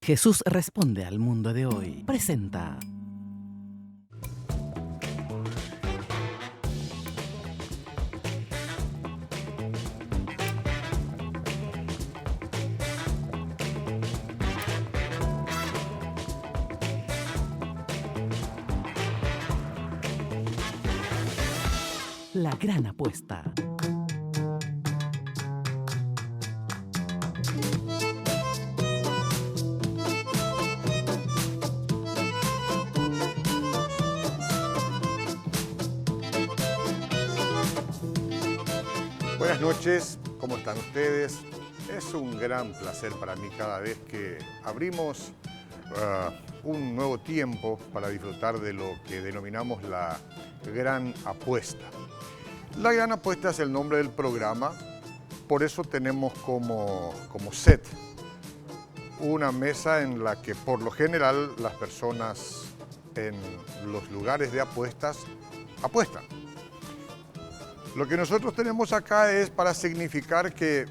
Jesús responde al mundo de hoy. Presenta La Gran Apuesta. Buenas noches, ¿cómo están ustedes? Es un gran placer para mí cada vez que abrimos un nuevo tiempo para disfrutar de lo que denominamos la Gran Apuesta. La Gran Apuesta es el nombre del programa, por eso tenemos como set una mesa en la que por lo general las personas en los lugares de apuestas apuestan. Lo que nosotros tenemos acá es para significar que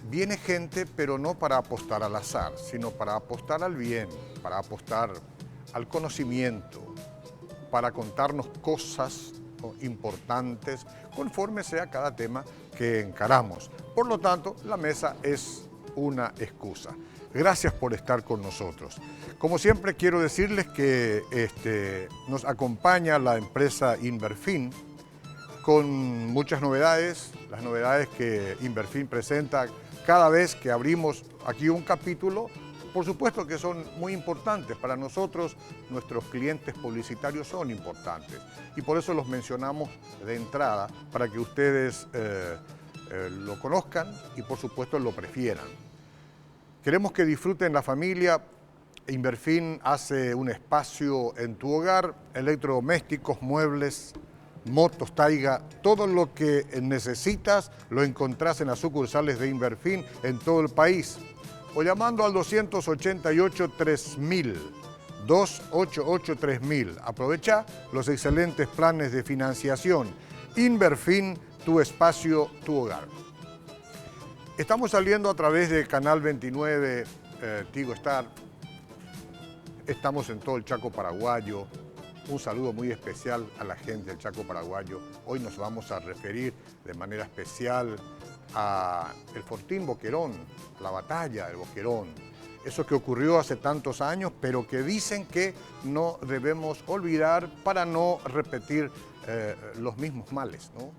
viene gente, pero no para apostar al azar, sino para apostar al bien, para apostar al conocimiento, para contarnos cosas importantes conforme sea cada tema que encaramos. Por lo tanto, la mesa es una excusa. Gracias por estar con nosotros. Como siempre, quiero decirles que nos acompaña la empresa Inverfin, con muchas novedades, las novedades que Inverfin presenta cada vez que abrimos aquí un capítulo, por supuesto que son muy importantes para nosotros, nuestros clientes publicitarios son importantes y por eso los mencionamos de entrada para que ustedes lo conozcan y por supuesto lo prefieran. Queremos que disfruten la familia. Inverfin hace un espacio en tu hogar, electrodomésticos, muebles, motos, taiga, todo lo que necesitas lo encontrás en las sucursales de Inverfin en todo el país. O llamando al 288-3000, 288-3000. Aprovecha los excelentes planes de financiación. Inverfin, tu espacio, tu hogar. Estamos saliendo a través de Canal 29, Tigo Star. Estamos en todo el Chaco paraguayo. Un saludo muy especial a la gente del Chaco paraguayo. Hoy nos vamos a referir de manera especial a el Fortín Boquerón, la batalla del Boquerón. Eso que ocurrió hace tantos años, pero que dicen que no debemos olvidar para no repetir los mismos males, ¿no?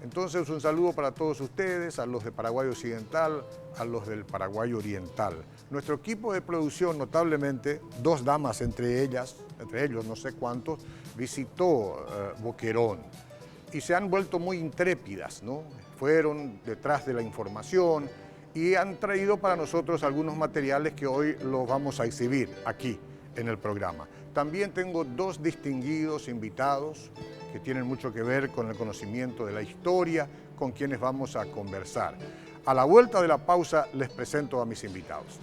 Entonces, un saludo para todos ustedes, a los de Paraguay Occidental, a los del Paraguay Oriental. Nuestro equipo de producción, notablemente, dos damas entre ellos, no sé cuántos, visitó Boquerón y se han vuelto muy intrépidas, ¿no? Fueron detrás de la información y han traído para nosotros algunos materiales que hoy los vamos a exhibir aquí en el programa. También tengo dos distinguidos invitados que tienen mucho que ver con el conocimiento de la historia, con quienes vamos a conversar. A la vuelta de la pausa les presento a mis invitados.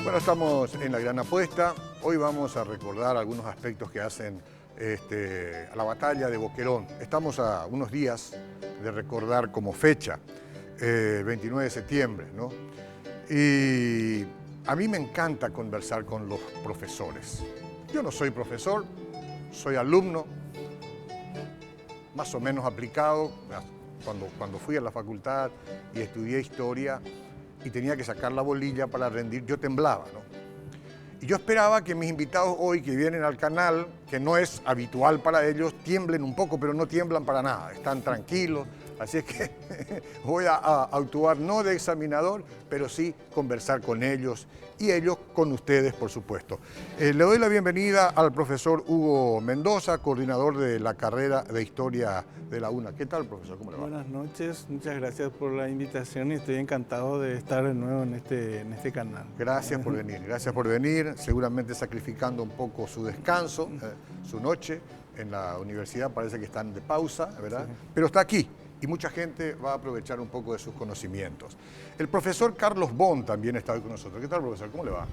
Bueno, estamos en La Gran Apuesta. Hoy vamos a recordar algunos aspectos que hacen a la batalla de Boquerón. Estamos a unos días de recordar como fecha, 29 de septiembre, ¿no? Y a mí me encanta conversar con los profesores. Yo no soy profesor, soy alumno, más o menos aplicado. Cuando fui a la facultad y estudié historia y tenía que sacar la bolilla para rendir, yo temblaba, ¿no? Y yo esperaba que mis invitados hoy que vienen al canal, que no es habitual para ellos, tiemblen un poco, pero no tiemblan para nada, están tranquilos. Así es que voy a actuar no de examinador, pero sí conversar con ellos y ellos con ustedes, por supuesto. Le doy la bienvenida al profesor Hugo Mendoza, coordinador de la carrera de Historia de la UNA. ¿Qué tal, profesor? ¿Cómo le va? Buenas noches, muchas gracias por la invitación y estoy encantado de estar de nuevo en este canal. Gracias por venir, seguramente sacrificando un poco su descanso, su noche en la universidad, parece que están de pausa, ¿verdad? Sí. Pero está aquí. Y mucha gente va a aprovechar un poco de sus conocimientos. El profesor Carlos Bon también está hoy con nosotros. ¿Qué tal, profesor? ¿Cómo le va?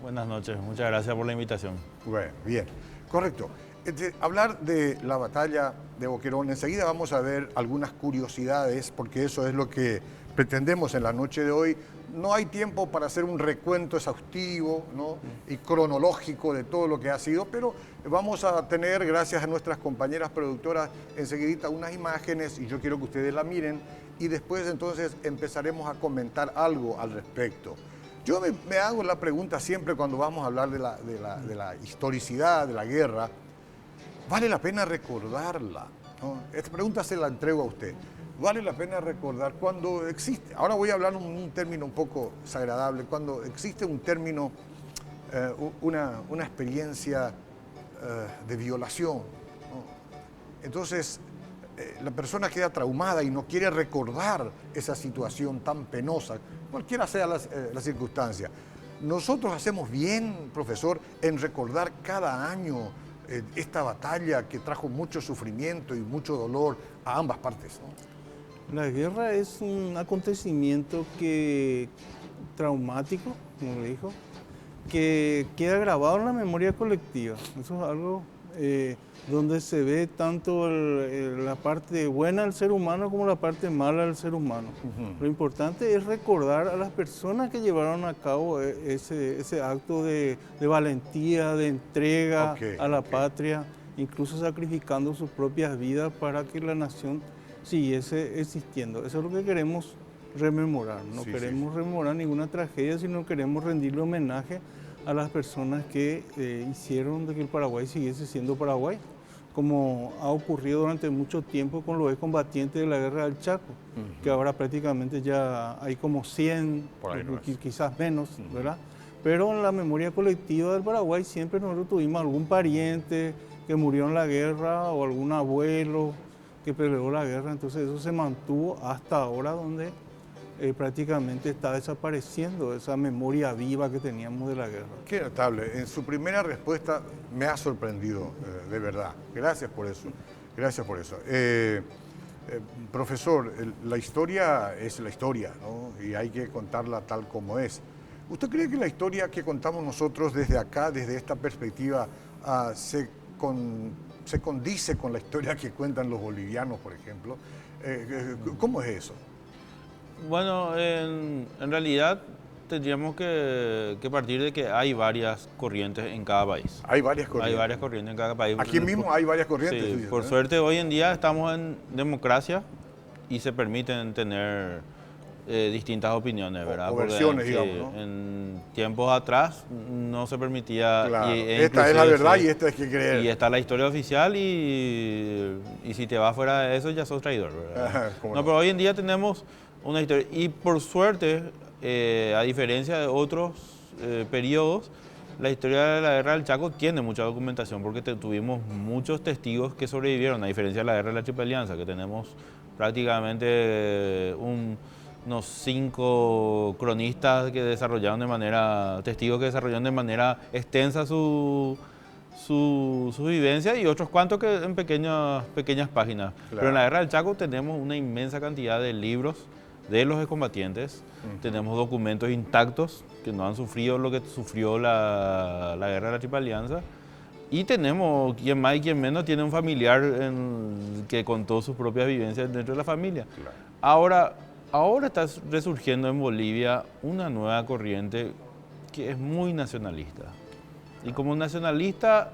Buenas noches, muchas gracias por la invitación. Bueno, bien, correcto. Hablar de la batalla de Boquerón, enseguida vamos a ver algunas curiosidades, porque eso es lo que pretendemos en la noche de hoy. No hay tiempo para hacer un recuento exhaustivo, ¿no? Y cronológico de todo lo que ha sido, pero vamos a tener, gracias a nuestras compañeras productoras, enseguidita unas imágenes y yo quiero que ustedes la miren y después entonces empezaremos a comentar algo al respecto. Yo me hago la pregunta siempre cuando vamos a hablar de la historicidad de la guerra, ¿vale la pena recordarla? ¿No? Esta pregunta se la entrego a usted. Vale la pena recordar cuando existe, ahora voy a hablar un término un poco desagradable, cuando existe un término, una experiencia de violación, ¿no? Entonces, la persona queda traumada y no quiere recordar esa situación tan penosa, cualquiera sea la circunstancia. Nosotros hacemos bien, profesor, en recordar cada año esta batalla que trajo mucho sufrimiento y mucho dolor a ambas partes, ¿no? La guerra es un acontecimiento traumático, como le dijo, que queda grabado en la memoria colectiva. Eso es algo donde se ve tanto la parte buena del ser humano como la parte mala del ser humano. Lo importante es recordar a las personas que llevaron a cabo ese acto de valentía, de entrega a la patria, incluso sacrificando sus propias vidas para que la nación siguiese existiendo. Eso es lo que queremos rememorar. No queremos rememorar ninguna tragedia, sino queremos rendirle homenaje a las personas que hicieron de que el Paraguay siguiese siendo Paraguay, como ha ocurrido durante mucho tiempo con los excombatientes de la Guerra del Chaco, que ahora prácticamente ya hay como 100, quizás menos, ¿verdad? Pero en la memoria colectiva del Paraguay siempre nosotros tuvimos algún pariente que murió en la guerra o algún abuelo que peleó la guerra, entonces eso se mantuvo hasta ahora donde prácticamente está desapareciendo esa memoria viva que teníamos de la guerra. Qué notable. En su primera respuesta me ha sorprendido, de verdad. Gracias por eso. Gracias por eso. Profesor, la historia es la historia, ¿no? Y hay que contarla tal como es. ¿Usted cree que la historia que contamos nosotros desde acá, desde esta perspectiva, se condice con la historia que cuentan los bolivianos, por ejemplo? ¿Cómo es eso? Bueno, en realidad tendríamos que partir de que hay varias corrientes en cada país. Hay varias corrientes. Hay varias corrientes en cada país. Aquí mismo hay varias corrientes. Sí, por suerte hoy en día estamos en democracia y se permiten tener distintas opiniones, ¿verdad? O versiones, digamos, ¿no? En tiempos atrás no se permitía. Claro. Esta es la verdad y esta es que creer. Y está la historia oficial y si te vas fuera de eso ya sos traidor, ¿verdad? No, pero hoy en día tenemos una historia y por suerte, a diferencia de otros periodos, la historia de la Guerra del Chaco tiene mucha documentación porque tuvimos muchos testigos que sobrevivieron, a diferencia de la Guerra de la Triple Alianza, que tenemos prácticamente unos 5 cronistas que desarrollaron testigos que desarrollaron de manera extensa su vivencia y otros cuantos que en pequeñas páginas. Claro. Pero en la Guerra del Chaco tenemos una inmensa cantidad de libros de los excombatientes, tenemos documentos intactos que no han sufrido lo que sufrió la guerra de la Triple Alianza, y tenemos, quien más y quien menos, tiene un familiar que contó sus propias vivencias dentro de la familia. Claro. Ahora está resurgiendo en Bolivia una nueva corriente que es muy nacionalista. Y como nacionalista,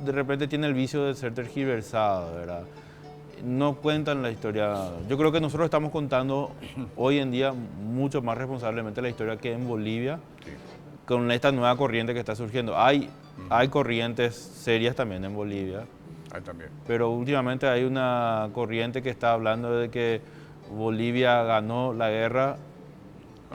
de repente tiene el vicio de ser tergiversado, ¿verdad? No cuentan la historia. Yo creo que nosotros estamos contando hoy en día mucho más responsablemente la historia que en Bolivia, Sí. con esta nueva corriente que está surgiendo. Hay corrientes serias también en Bolivia, Ahí también. pero últimamente hay una corriente que está hablando de que Bolivia ganó la guerra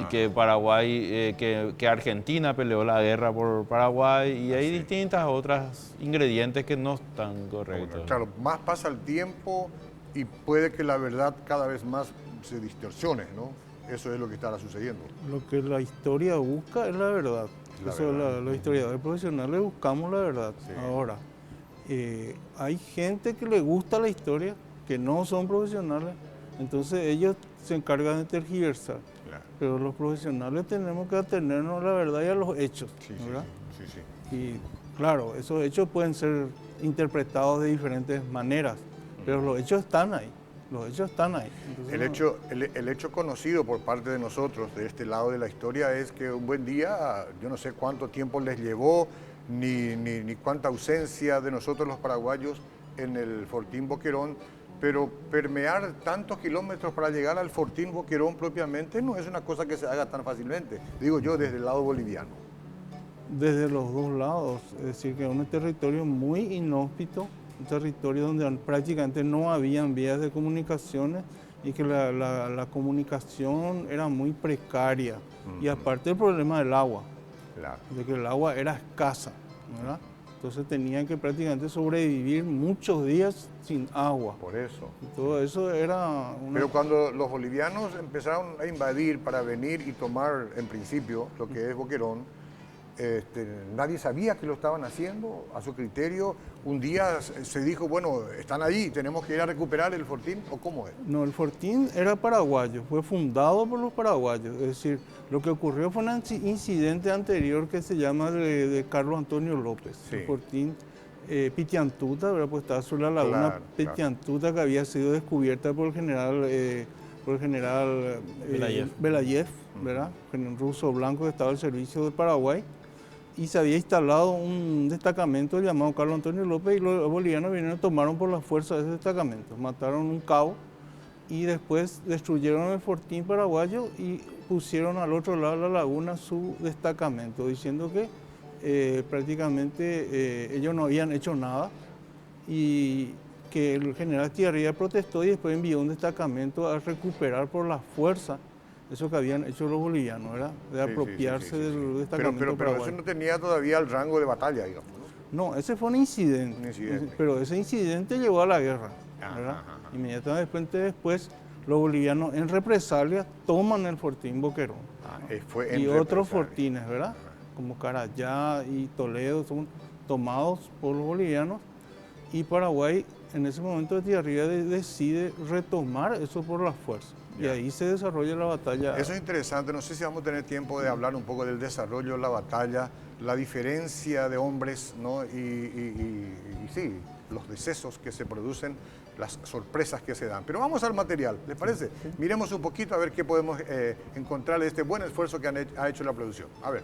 y que Paraguay, que Argentina peleó la guerra por Paraguay, y hay distintas otras ingredientes que no están correctos. Claro, más pasa el tiempo y puede que la verdad cada vez más se distorsione, ¿no? Eso es lo que estará sucediendo. Lo que la historia busca es la verdad. La Eso verdad. los historiadores profesionales buscamos la verdad. Sí. Ahora, hay gente que le gusta la historia, que no son profesionales, entonces ellos se encargan de tergiversar. Claro. Pero los profesionales tenemos que atenernos a la verdad y a los hechos, Sí, ¿verdad? sí, sí, sí. Y claro, esos hechos pueden ser interpretados de diferentes maneras, pero los hechos están ahí. Los hechos están ahí. Entonces, El hecho conocido por parte de nosotros, de este lado de la historia, es que un buen día, yo no sé cuánto tiempo les llevó, ni cuánta ausencia de nosotros los paraguayos en el Fortín Boquerón, pero permear tantos kilómetros para llegar al Fortín Boquerón propiamente no es una cosa que se haga tan fácilmente, digo yo, desde el lado boliviano. desde los dos lados, es decir, que es un territorio muy inhóspito, un territorio donde prácticamente no habían vías de comunicaciones y que la comunicación era muy precaria. Y aparte el problema del agua, Claro. de que el agua era escasa, ¿verdad? Entonces tenían que prácticamente sobrevivir muchos días sin agua. Por eso. Y todo eso era una... Pero cuando los bolivianos empezaron a invadir para venir y tomar, en principio, lo que es Boquerón, nadie sabía que lo estaban haciendo a su criterio. Un día se dijo, bueno, están ahí, tenemos que ir a recuperar el Fortín, ¿o cómo es? No, el Fortín era paraguayo, fue fundado por los paraguayos. Es decir, lo que ocurrió fue un incidente anterior que se llama de Carlos Antonio López. Sí. El Fortín Pitiantuta, ¿verdad? Pues estaba sobre la laguna Claro, Pitiantuta, que había sido descubierta por el general Belayev, ¿verdad? Un ruso blanco que estaba al servicio de Paraguay. Y se había instalado un destacamento llamado Carlos Antonio López, y los bolivianos vinieron y tomaron por la fuerza ese destacamento. Mataron un cabo y después destruyeron el Fortín paraguayo y pusieron al otro lado de la laguna su destacamento, diciendo que prácticamente ellos no habían hecho nada y que el general Echeverría protestó y después envió un destacamento a recuperar por la fuerza eso que habían hecho los bolivianos, ¿verdad? De apropiarse del destacamento Pero paraguayo. eso no tenía todavía el rango de batalla, digamos, ¿no? No, ese fue un incidente. Un incidente. Pero ese incidente llevó a la guerra, Ajá, ¿verdad? ajá, ajá. Inmediatamente después, los bolivianos en represalia toman el Fortín Boquerón. Fue en Y otros represalia. fortines, ¿verdad? Como Carayá y Toledo son tomados por los bolivianos, y Paraguay en ese momento de Echeverría decide retomar eso por la fuerza. Y Ya. ahí se desarrolla la batalla. Eso es interesante, no sé si vamos a tener tiempo de hablar un poco del desarrollo de la batalla, la diferencia de hombres, ¿no? Y sí, los decesos que se producen, las sorpresas que se dan. Pero vamos al material, ¿les parece? Miremos un poquito a ver qué podemos encontrar de este buen esfuerzo que ha hecho la producción. A ver.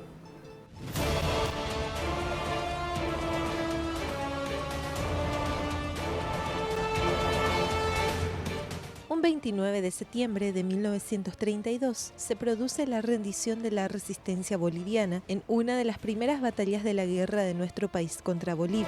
Un 29 de septiembre de 1932 se produce la rendición de la resistencia boliviana en una de las primeras batallas de la guerra de nuestro país contra Bolivia.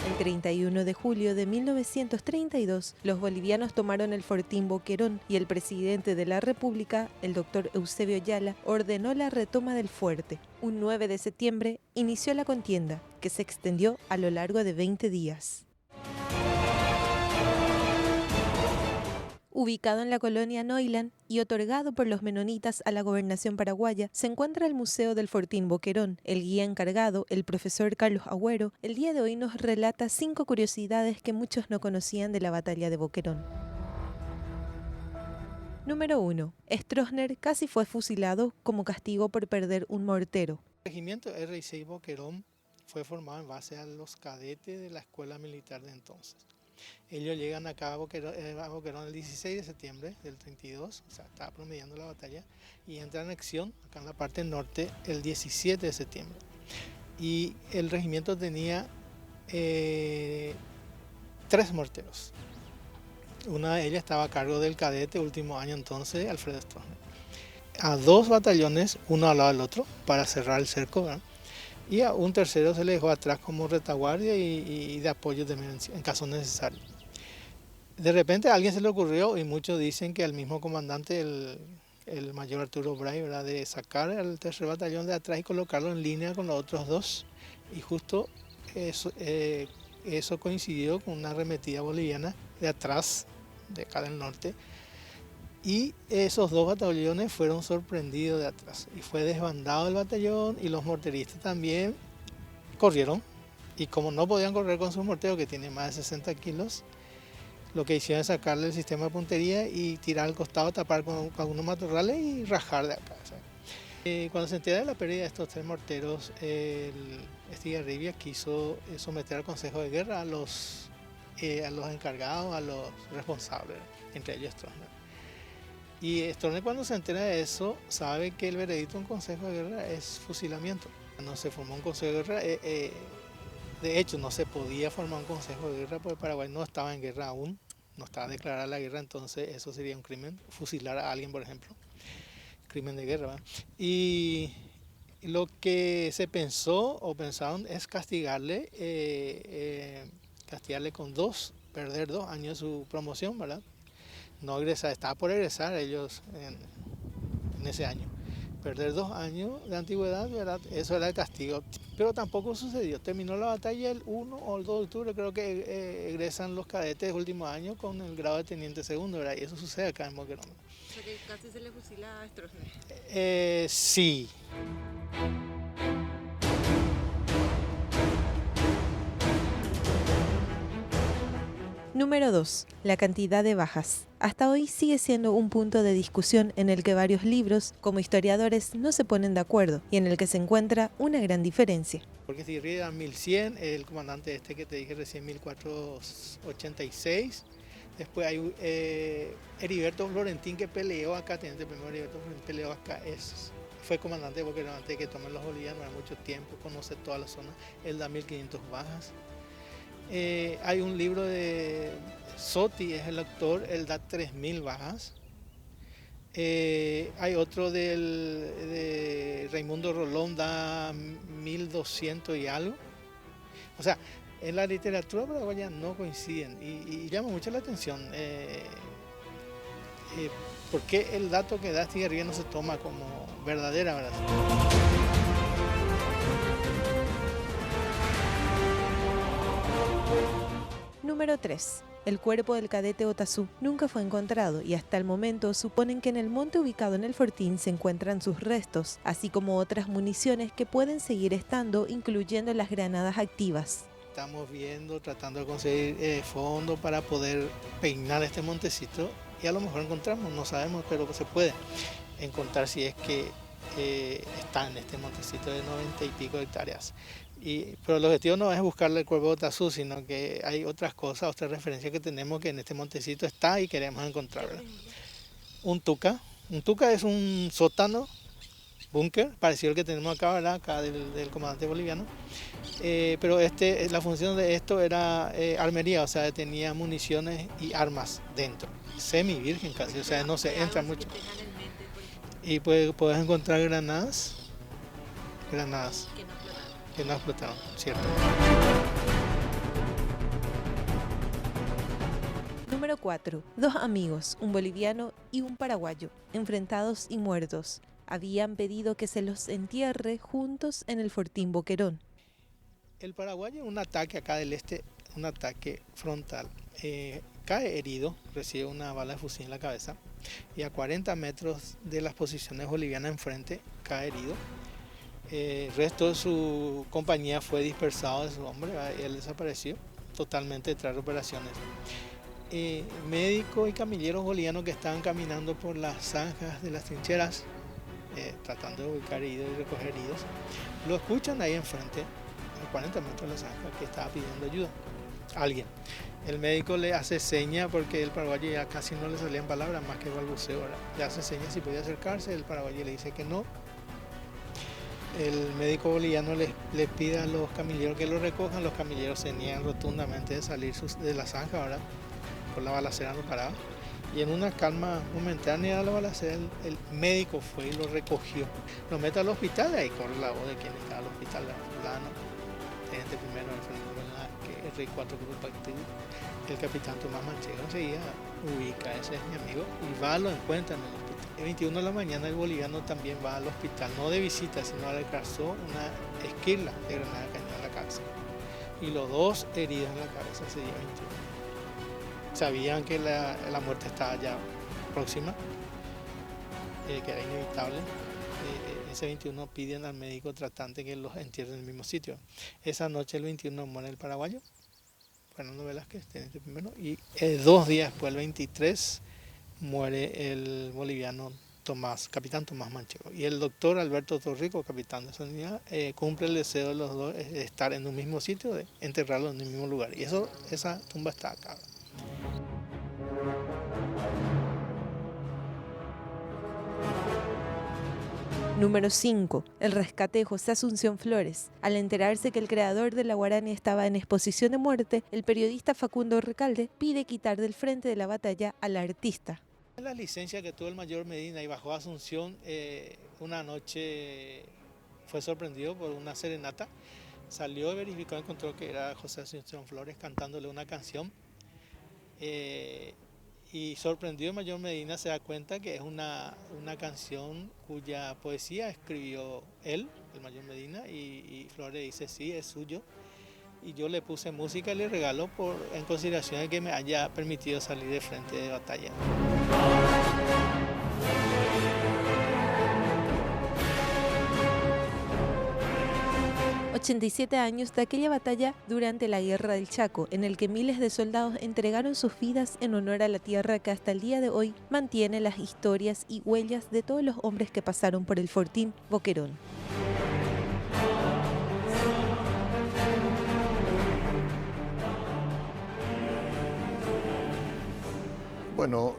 El 31 de julio de 1932, los bolivianos tomaron el Fortín Boquerón y el presidente de la República, el doctor Eusebio Ayala, ordenó la retoma del fuerte. Un 9 de septiembre inició la contienda, que se extendió a lo largo de 20 días. Ubicado en la colonia Neuland y otorgado por los menonitas a la gobernación paraguaya, se encuentra el Museo del Fortín Boquerón. El guía encargado, el profesor Carlos Agüero, el día de hoy nos relata 5 curiosidades que muchos no conocían de la batalla de Boquerón. Número 1. Stroessner casi fue fusilado como castigo por perder un mortero. El regimiento R6 Boquerón fue formado en base a los cadetes de la escuela militar de entonces. Ellos llegan acá a Boquerón el 16 de septiembre del 32, o sea, estaba promediando la batalla, y entran en acción acá en la parte norte el 17 de septiembre. Y el regimiento tenía 3 morteros. Una de ellas estaba a cargo del cadete, último año entonces, Alfredo Stroessner. A 2 batallones, uno al lado del otro, para cerrar el cerco, ¿verdad? Y a un tercero se le dejó atrás como retaguardia y de apoyo también en caso necesario. De repente a alguien se le ocurrió, y muchos dicen que al mismo comandante, el mayor Arturo Bray, ¿verdad?, de sacar al tercer batallón de atrás y colocarlo en línea con los otros 2. Y justo eso coincidió con una arremetida boliviana de atrás, de acá del norte. Y esos 2 batallones fueron sorprendidos de atrás. Y fue desbandado el batallón y los morteristas también corrieron. Y como no podían correr con sus morteros, que tienen más de 60 kilos, lo que hicieron es sacarle el sistema de puntería y tirar al costado, tapar con algunos matorrales y rajar de acá. Cuando se entera de la pérdida de estos 3 morteros, Estigarribia quiso someter al Consejo de Guerra a los encargados, a los responsables, entre ellos Stroessner. Y Stroessner, cuando se entera de eso, sabe que el veredicto de un Consejo de Guerra es fusilamiento. No se formó un Consejo de Guerra, de hecho no se podía formar un Consejo de Guerra porque Paraguay no estaba en guerra aún, no estaba declarada la guerra, entonces eso sería un crimen, fusilar a alguien, por ejemplo, crimen de guerra, ¿verdad? Y lo que se pensó o pensaron es castigarle con perder 2 años de su promoción, ¿verdad? No egresar, estaba por egresar ellos en ese año. Perder 2 años de antigüedad, ¿verdad? Eso era el castigo. Pero tampoco sucedió. Terminó la batalla el 1 o el 2 de octubre, creo que egresan los cadetes de último año con el grado de teniente segundo, ¿verdad? Y eso sucede acá en Boquerón. O sea que casi se le fusila a Stroessner. Sí. Número 2. La cantidad de bajas. Hasta hoy sigue siendo un punto de discusión en el que varios libros, como historiadores, no se ponen de acuerdo y en el que se encuentra una gran diferencia. Porque si era 1100, el comandante que te dije recién, 1486. Después hay Heriberto Florentín, que peleó acá, teniente primero Heriberto Florentín peleó acá, fue comandante de Boquerón antes de que tomen los bolivianos, era mucho tiempo, conoce toda la zona. Él da 1500 bajas. Hay un libro de Sotti, es el autor, él da 3000 bajas. Hay otro de Raimundo Rolón, da 1200 y algo. O sea, en la literatura paraguaya no coinciden y llama mucho la atención por qué el dato que da Estigarribia no se toma como verdadera, ¿verdad? Número 3. El cuerpo del cadete Otazú nunca fue encontrado y hasta el momento suponen que en el monte ubicado en el fortín se encuentran sus restos, así como otras municiones que pueden seguir estando, incluyendo las granadas activas. Estamos tratando de conseguir fondos para poder peinar este montecito y a lo mejor encontramos, no sabemos, pero se puede encontrar si es que está en este montecito de 90 y pico hectáreas. Pero el objetivo no es buscarle el cuerpo de Otazú, sino que hay otras cosas, otras referencias que tenemos que en este montecito está y queremos encontrarla. Un tuca es un sótano, búnker, parecido al que tenemos acá, ¿verdad? Acá del comandante boliviano. Pero la función de esto era armería, o sea, tenía municiones y armas dentro. Semi virgen casi, o sea, no se entra mucho. Y puedes encontrar granadas que no explotaron, cierto. Número 4. 2 amigos, un boliviano y un paraguayo, enfrentados y muertos, habían pedido que se los entierre juntos en el fortín Boquerón. El paraguayo, un ataque acá del este, un ataque frontal, cae herido, recibe una bala de fusil en la cabeza y a 40 metros de las posiciones bolivianas enfrente cae herido. El resto de su compañía fue dispersado de su hombre, él desapareció totalmente tras operaciones. médicos y camilleros bolivianos que estaban caminando por las zanjas de las trincheras, tratando de ubicar heridos y recoger heridos, lo escuchan ahí enfrente, a 40 metros de la zanja, que estaba pidiendo ayuda a alguien. El médico le hace seña, porque el paraguayo ya casi no le salían palabras más que balbuceo, ¿verdad? Le hace seña si podía acercarse, el paraguayo le dice que no. El médico boliviano le pide a los camilleros que lo recojan, los camilleros se niegan rotundamente de salir de la zanja, ¿verdad? Por la balacera no paraba. Y en una calma momentánea de la balacera, el médico fue y lo recogió. Lo mete al hospital y ahí corre la voz de quien está al hospital, fulano, teniente primero del frente, que es R4 Grupo Activo. El capitán Tomás Manchego enseguida ubica, ese es mi amigo, y va, lo encuentra en el hospital. El 21 de la mañana el boliviano también va al hospital, no de visita, sino le causó una esquirla de granada de cañón en la cabeza. Y los dos heridos en la cabeza ese día 21. Sabían que la muerte estaba ya próxima, que era inevitable. Ese 21 piden al médico tratante que los entierre en el mismo sitio. Esa noche, el 21, muere el paraguayo, Fernando Velázquez, teniente primero, y 2 días después, el 23, muere el boliviano capitán Tomás Manchego. Y el doctor Alberto Torrico, capitán de esa unidad, cumple el deseo de los dos de estar en un mismo sitio, de enterrarlos en el mismo lugar. Y esa tumba está acá. Número 5. El rescate de José Asunción Flores. Al enterarse que el creador de la Guarani estaba en exposición de muerte, el periodista Facundo Recalde pide quitar del frente de la batalla al artista. La licencia que tuvo el mayor Medina y bajó a Asunción, una noche fue sorprendido por una serenata. Salió, verificó, encontró que era José Asunción Flores cantándole una canción. Y sorprendido el mayor Medina se da cuenta que es una canción cuya poesía escribió él, el mayor Medina, y Flores dice sí, es suyo. Y yo le puse música y le regalo en consideración de que me haya permitido salir de frente de batalla. 87 años de aquella batalla durante la Guerra del Chaco, en el que miles de soldados entregaron sus vidas en honor a la tierra que hasta el día de hoy mantiene las historias y huellas de todos los hombres que pasaron por el Fortín Boquerón. Bueno,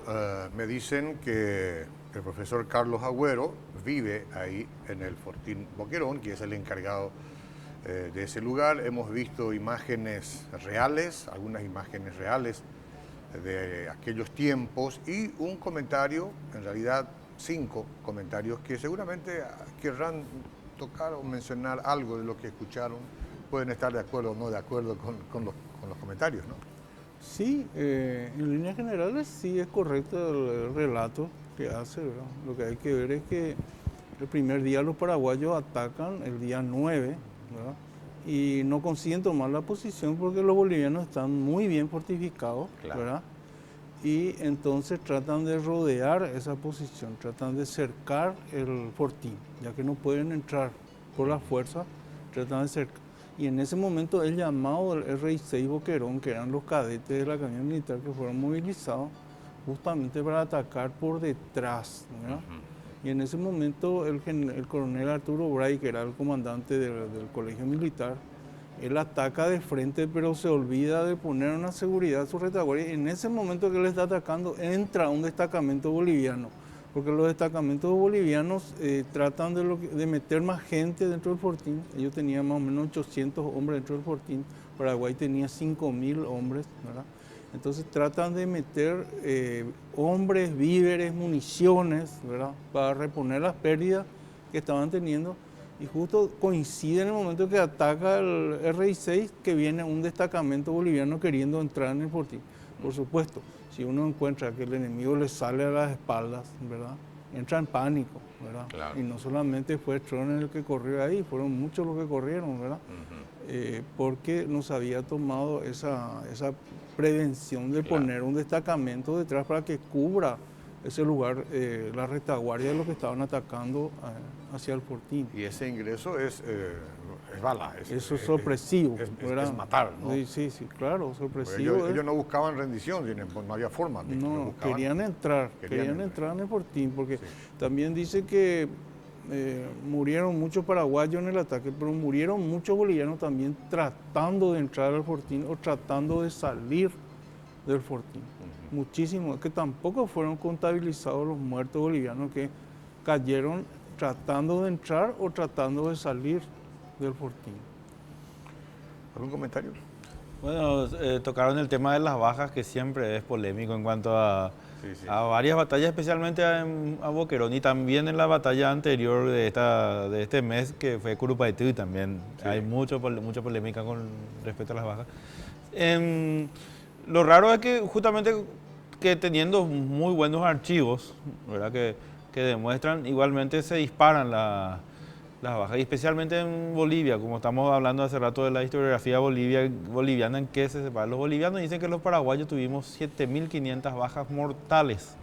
me dicen que el profesor Carlos Agüero vive ahí en el Fortín Boquerón, que es el encargado de ese lugar. Hemos visto imágenes reales, algunas imágenes reales de aquellos tiempos y un comentario, en realidad 5 comentarios que seguramente querrán tocar o mencionar algo de lo que escucharon. Pueden estar de acuerdo o no de acuerdo con los comentarios, ¿no? Sí, en líneas generales sí es correcto el relato que hace, ¿verdad? Lo que hay que ver es que el primer día los paraguayos atacan el día 9, ¿verdad? Y no consiguen tomar la posición porque los bolivianos están muy bien fortificados, claro, ¿verdad? Y entonces tratan de rodear esa posición, tratan de cercar el fortín, ya que no pueden entrar por la fuerza, tratan de cercar. Y en ese momento el llamado del R6 Boquerón, que eran los cadetes de la Academia Militar que fueron movilizados justamente para atacar por detrás, ¿verdad? Y en ese momento el coronel Arturo Bray, que era el comandante del colegio militar, él ataca de frente, pero se olvida de poner una seguridad a su retaguardia. Y en ese momento que él está atacando, entra un destacamento boliviano, porque los destacamentos bolivianos tratan de meter más gente dentro del fortín. Ellos tenían más o menos 800 hombres dentro del fortín, Paraguay tenía 5.000 hombres, ¿verdad? Entonces tratan de meter hombres, víveres, municiones, ¿verdad?, para reponer las pérdidas que estaban teniendo. Y justo coincide en el momento que ataca el R6 que viene un destacamento boliviano queriendo entrar en el fortín. Por supuesto, si uno encuentra que el enemigo le sale a las espaldas, ¿verdad?, entra en pánico, ¿verdad? Claro. Y no solamente fue Tron el que corrió ahí, fueron muchos los que corrieron, ¿verdad? Porque nos había tomado esa prevención de poner un destacamento detrás para que cubra ese lugar, la retaguardia de los que estaban atacando hacia el fortín. Y ese ingreso es Es bala. Eso es sorpresivo. Es matar, ¿no? Sí, claro, Porque sorpresivo. ellos no buscaban rendición, no había forma. No, querían entrar en el fortín, porque también dice que murieron muchos paraguayos en el ataque, pero murieron muchos bolivianos también tratando de entrar al fortín o tratando de salir del fortín. Muchísimos, que tampoco fueron contabilizados los muertos bolivianos que cayeron tratando de entrar o tratando de salir del fortín. ¿Algún comentario? Bueno, tocaron el tema de las bajas, que siempre es polémico en cuanto a varias batallas, especialmente a Boquerón, y también en la batalla anterior de este mes, que fue Curupaití, también hay mucha polémica con respecto a las bajas. Lo raro es que justamente que teniendo muy buenos archivos, ¿verdad? Que demuestran, igualmente se disparan las bajas, y especialmente en Bolivia, como estamos hablando hace rato de la historiografía boliviana, en que se separan. Los bolivianos dicen que los paraguayos tuvimos 7.500 bajas mortales.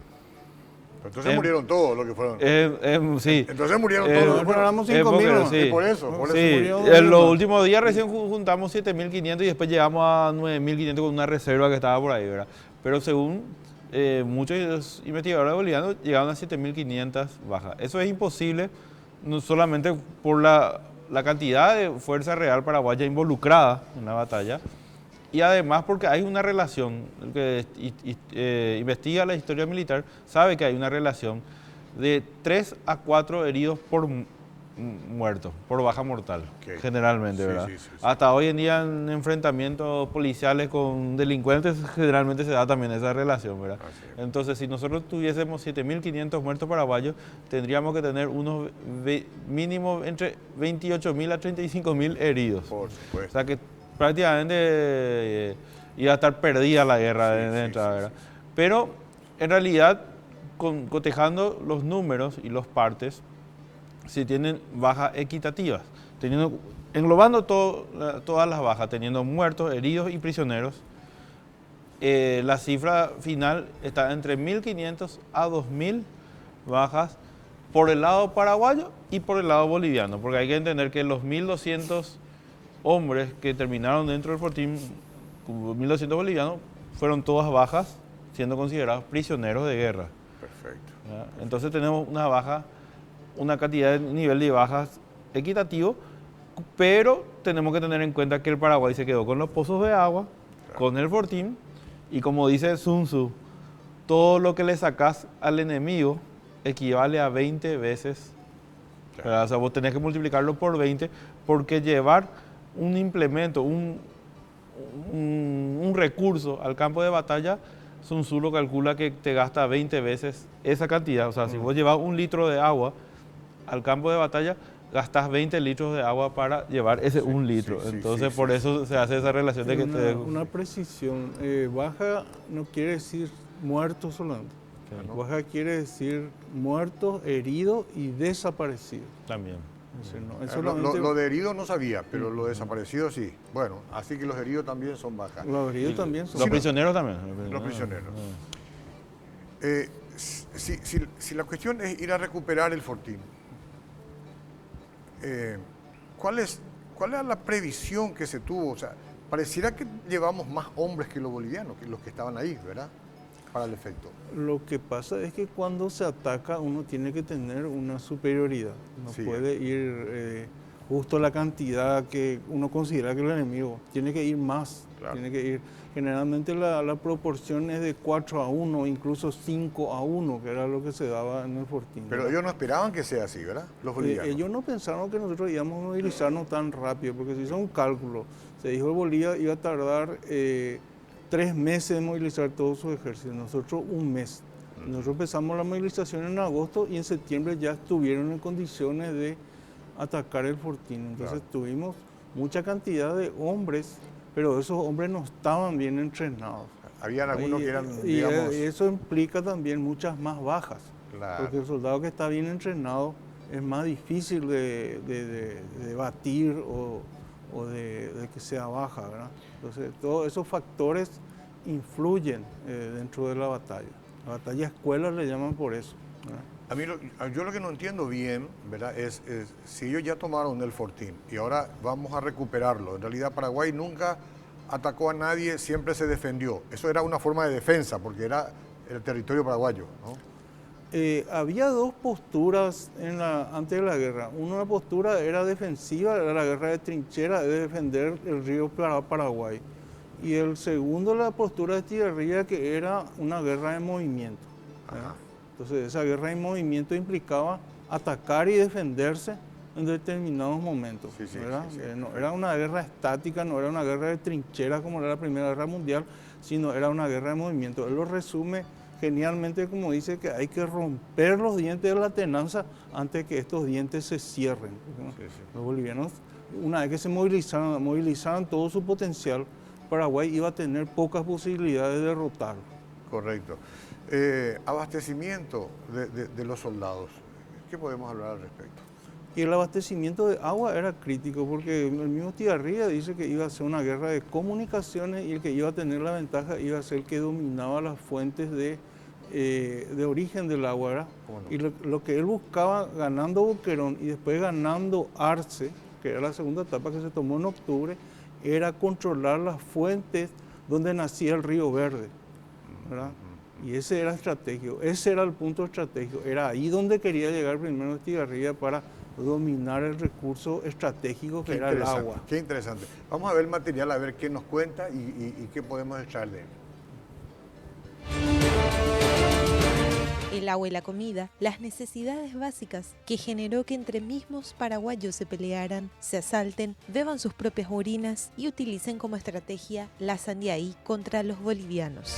Pero entonces murieron todos los que fueron. Sí. Entonces murieron todos los que fueron. Éramos 5.000. Sí. Por eso Sí. En los últimos días recién juntamos 7.500 y después llegamos a 9.500 con una reserva que estaba por ahí, ¿verdad? Pero según muchos investigadores bolivianos, llegaron a 7.500 bajas. Eso es imposible, no solamente por la cantidad de fuerza real paraguaya involucrada en la batalla, y además porque hay una relación. El que investiga la historia militar sabe que hay una relación de 3 a 4 heridos por muertos, por baja mortal, generalmente, ¿verdad? Sí. Hasta hoy en día en enfrentamientos policiales con delincuentes generalmente se da también esa relación, ¿verdad? Entonces, si nosotros tuviésemos 7.500 muertos paraguayos, tendríamos que tener unos mínimo entre 28.000 a 35.000 heridos. Por supuesto. O sea que prácticamente iba a estar perdida la guerra de entrada, ¿verdad? Pero en realidad, cotejando los números y los partes, si tienen bajas equitativas, englobando todas las bajas, teniendo muertos, heridos y prisioneros, la cifra final está entre 1.500 a 2.000 bajas por el lado paraguayo y por el lado boliviano, porque hay que entender que los 1.200 hombres que terminaron dentro del fortín, 1.200 bolivianos, fueron todas bajas, siendo considerados prisioneros de guerra. Perfecto. ¿Ya? Entonces tenemos una cantidad de nivel de bajas equitativo, pero tenemos que tener en cuenta que el Paraguay se quedó con los pozos de agua, con el fortín, y como dice Sun Tzu, todo lo que le sacás al enemigo equivale a 20 veces. O sea, vos tenés que multiplicarlo por 20, porque llevar un implemento, un recurso al campo de batalla, Sun Tzu lo calcula que te gasta 20 veces esa cantidad. O sea, si vos llevas 1 litro de agua al campo de batalla, gastas 20 litros de agua para llevar ese 1 litro. Entonces, por eso se hace esa relación de que una precisión. Baja no quiere decir muertos solamente. Claro. Baja quiere decir muertos, heridos y desaparecidos. También. Lo de heridos no sabía, pero lo de desaparecidos sí. Bueno, así que los heridos también son bajas. Los heridos también son bajas. Los prisioneros también. Los prisioneros. Si la cuestión es ir a recuperar el fortín, ¿cuál era la previsión que se tuvo? O sea, pareciera que llevamos más hombres que los bolivianos, que los que estaban ahí, ¿verdad? Para el efecto. Lo que pasa es que cuando se ataca uno tiene que tener una superioridad. No puede ir justo la cantidad que uno considera que el enemigo. Tiene que ir más. Claro. Tiene que ir. Generalmente la proporción es de 4-1, incluso 5-1, que era lo que se daba en el fortín. Pero ellos no esperaban que sea así, ¿verdad? Los bolivianos. Ellos no pensaron que nosotros íbamos a movilizarnos tan rápido, porque se hizo un cálculo. Se dijo que Bolivia iba a tardar 3 meses en movilizar todo su ejército, nosotros 1 mes. Nosotros empezamos la movilización en agosto y en septiembre ya estuvieron en condiciones de atacar el fortín. Entonces tuvimos mucha cantidad de hombres, pero esos hombres no estaban bien entrenados. Habían algunos que eran, digamos... Y eso implica también muchas más bajas, porque el soldado que está bien entrenado es más difícil de batir o de que sea baja, ¿verdad? Entonces, todos esos factores influyen dentro de la batalla. La batalla escuela le llaman por eso, ¿verdad? A mí yo lo que no entiendo bien, ¿verdad? Es si ellos ya tomaron el Fortín y ahora vamos a recuperarlo. En realidad Paraguay nunca atacó a nadie, siempre se defendió. Eso era una forma de defensa porque era el territorio paraguayo, ¿no? Había dos posturas antes de la guerra. Una postura era defensiva, era la guerra de trinchera, de defender el río Paraguay. Y el segundo, la postura de Estigarribia, que era una guerra de movimiento. Ajá. Entonces, esa guerra en movimiento implicaba atacar y defenderse en determinados momentos. Sí, sí, ¿verdad? sí, sí. No era una guerra estática, no era una guerra de trincheras como era la Primera Guerra Mundial, sino era una guerra de movimiento. Él lo resume genialmente como dice que hay que romper los dientes de la tenanza antes que estos dientes se cierren. Sí, sí. Los bolivianos, una vez que se movilizaban todo su potencial, Paraguay iba a tener pocas posibilidades de derrotarlo. Correcto. Abastecimiento de los soldados. ¿Qué podemos hablar al respecto? Y el abastecimiento de agua era crítico porque el mismo Estigarribia dice que iba a ser una guerra de comunicaciones y el que iba a tener la ventaja iba a ser el que dominaba las fuentes de origen del agua, ¿verdad? ¿Cómo no? Y lo que él buscaba ganando Boquerón y después ganando Arce, que era la segunda etapa que se tomó en octubre, era controlar las fuentes donde nacía el Río Verde, ¿verdad? Y ese era estratégico, ese era el punto estratégico, era ahí donde quería llegar primero Estigarribia para dominar el recurso estratégico que era el agua. Qué interesante. Vamos a ver el material, a ver qué nos cuenta y qué podemos extraer de él. El agua y la comida, las necesidades básicas que generó que entre mismos paraguayos se pelearan, se asalten, beban sus propias orinas y utilicen como estrategia la sandiaí contra los bolivianos.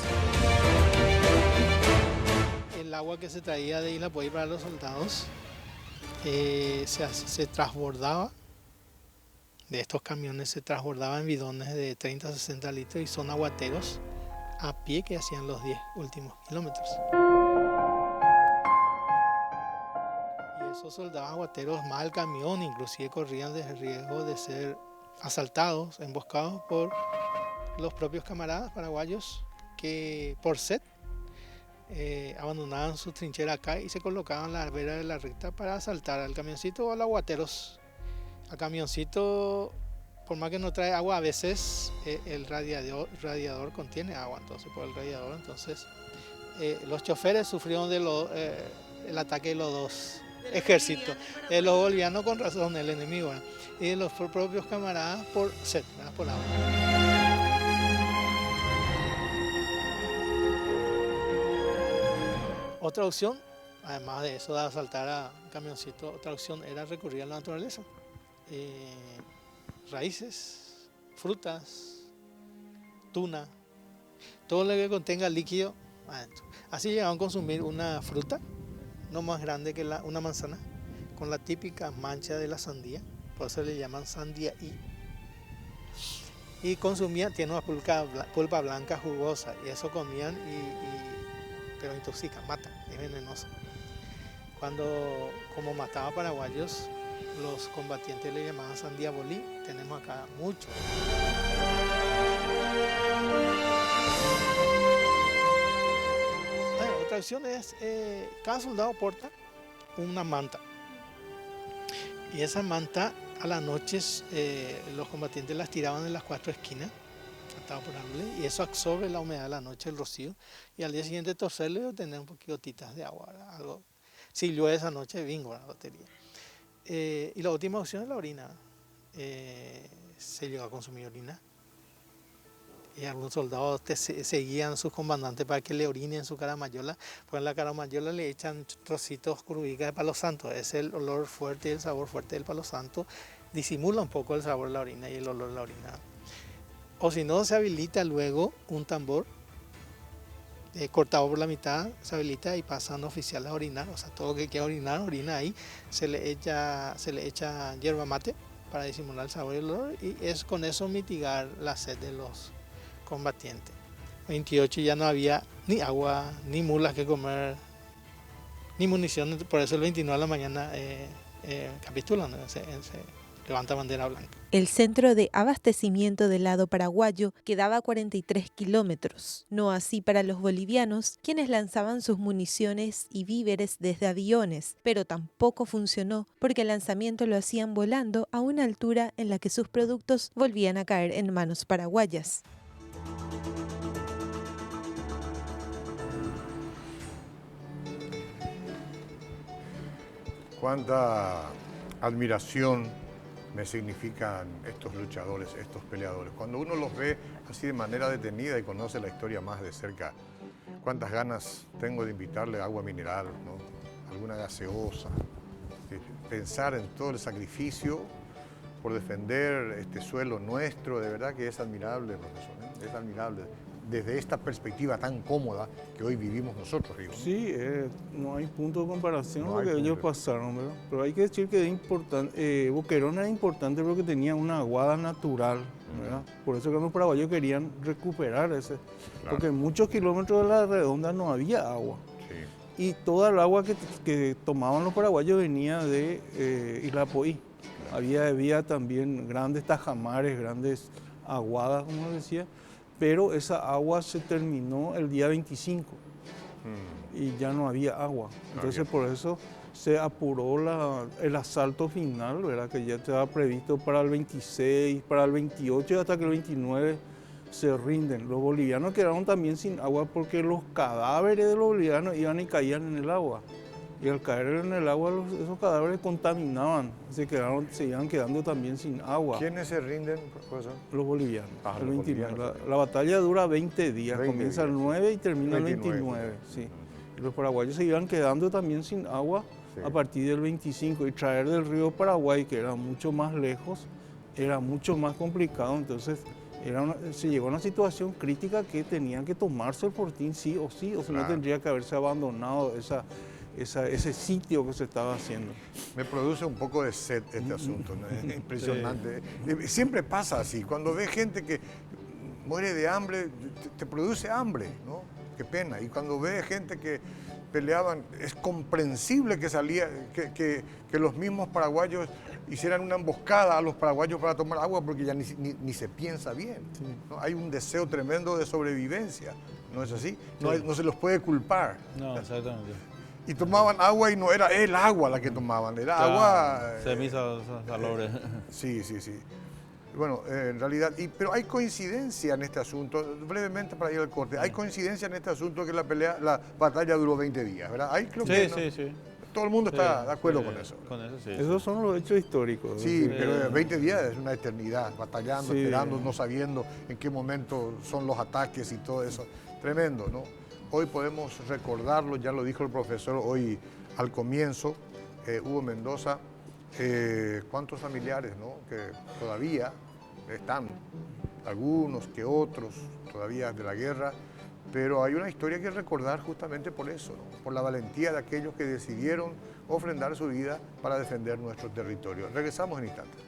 El agua que se traía de Isla Poey para los soldados se transbordaba, de estos camiones se transbordaba en bidones de 30 a 60 litros y son aguateros a pie que hacían los 10 últimos kilómetros. Y esos soldados aguateros más el camión inclusive corrían el riesgo de ser asaltados, emboscados por los propios camaradas paraguayos que por sed abandonaban su trinchera acá y se colocaban a la vera de la recta para asaltar al camioncito o a los aguateros. Al camioncito, por más que no trae agua, a veces el radiador contiene agua, entonces por el radiador, entonces los choferes sufrieron el ataque de los dos ejércitos, de los bolivianos con razón, el enemigo, ¿verdad? Y de los propios camaradas por sed, ¿verdad? Por agua. Otra opción, además de eso de asaltar a un camioncito, otra opción era recurrir a la naturaleza. Raíces, frutas, tuna, todo lo que contenga líquido adentro. Así llegaban a consumir una fruta, no más grande que una manzana, con la típica mancha de la sandía, por eso le llaman sandiaí. Y consumían, tiene una pulpa blanca jugosa, y eso comían pero intoxica, mata, es venenosa. Como mataba paraguayos, los combatientes le llamaban sandía bolí, tenemos acá mucho. Otra opción es, cada soldado porta una manta. Y esa manta a las noches los combatientes las tiraban en las 4 esquinas, atados por árboles, y eso absorbe la humedad de la noche, el rocío, y al día siguiente torcerlo y obtener un poquito gotitas de agua, ¿verdad? Algo, si llueve esa noche, bingo, la lotería. Y la última opción es la orina. Se llegó a consumir orina. Y algunos soldados seguían a sus comandantes para que le orinen su caramayola. Pues en la caramayola le echan trocitos curubicas de palo santo. Es el olor fuerte y el sabor fuerte del palo santo. Disimula un poco el sabor de la orina y el olor de la orina. O si no, se habilita luego un tambor cortado por la mitad, se habilita y pasan oficiales a orinar. O sea, todo lo que quiera orinar, orina ahí. Se le echa hierba mate para disimular el sabor y el olor. Y es con eso mitigar la sed de los combatientes. 28 ya no había ni agua, ni mulas que comer, ni munición. Por eso el 29 de la mañana capitulan, se levanta bandera blanca. El centro de abastecimiento del lado paraguayo quedaba a 43 kilómetros, no así para los bolivianos, quienes lanzaban sus municiones y víveres desde aviones, pero tampoco funcionó porque el lanzamiento lo hacían volando a una altura en la que sus productos volvían a caer en manos paraguayas. Cuánta admiración me significan estos luchadores, estos peleadores. Cuando uno los ve así de manera detenida y conoce la historia más de cerca, cuántas ganas tengo de invitarle agua mineral, ¿no? Alguna gaseosa, pensar en todo el sacrificio por defender este suelo nuestro, de verdad que es admirable, profesor, ¿eh? Es admirable. Desde esta perspectiva tan cómoda que hoy vivimos nosotros, digo, ¿no? Sí, no hay punto de comparación No con lo hay que ellos punto. pasaron, ¿verdad? Pero hay que decir que Boquerón era importante porque tenía una aguada natural, ¿verdad? Por eso que los paraguayos querían recuperar ese, porque en muchos kilómetros de la redonda no había agua. Sí. Y toda el agua que tomaban los paraguayos venía de Ilapoí. Había también grandes tajamares, grandes aguadas, como decía, pero esa agua se terminó el día 25 y ya no había agua. Entonces por eso se apuró el asalto final, ¿verdad? Que ya estaba previsto para el 26, para el 28 y hasta que el 29 se rinden. Los bolivianos quedaron también sin agua porque los cadáveres de los bolivianos iban y caían en el agua. Y al caer en el agua esos cadáveres contaminaban, se iban quedando también sin agua. ¿Quiénes se rinden, profesor? Los bolivianos. Ah, el los 29. bolivianos. La batalla dura 20 días, 20 comienza días, el 9 y termina el 29. 29. Sí. Y los paraguayos se iban quedando también sin agua a partir del 25 y traer del río Paraguay, que era mucho más lejos, era mucho más complicado. Entonces se llegó a una situación crítica que tenían que tomarse el fortín sí, o si no tendría que haberse abandonado ese sitio que se estaba haciendo. Me produce un poco de sed este asunto, ¿no? Es impresionante. Siempre pasa así, cuando ves gente que muere de hambre, te produce hambre, ¿no? Qué pena. Y cuando ves gente que peleaban, es comprensible que los mismos paraguayos hicieran una emboscada a los paraguayos para tomar agua porque ya ni se piensa bien, ¿no? Hay un deseo tremendo de sobrevivencia, ¿no es así? No se los puede culpar. No, exactamente. Y tomaban agua y no era el agua la que tomaban, era agua... Salobre. Sí. Bueno, en realidad, pero hay coincidencia en este asunto, brevemente para ir al corte, hay coincidencia en este asunto que la batalla duró 20 días, ¿verdad? Creo que Sí. todo el mundo está de acuerdo con eso. Con eso sí. Esos son los hechos históricos. Sí, pero 20 días es una eternidad, batallando, Sí. esperando, no sabiendo en qué momento son los ataques y todo eso. Tremendo, ¿no? Hoy podemos recordarlo, ya lo dijo el profesor hoy al comienzo, Hugo Mendoza, cuántos familiares, ¿no? Que todavía están, algunos que otros, todavía de la guerra, pero hay una historia que recordar justamente por eso, ¿no? Por la valentía de aquellos que decidieron ofrendar su vida para defender nuestro territorio. Regresamos en instantes.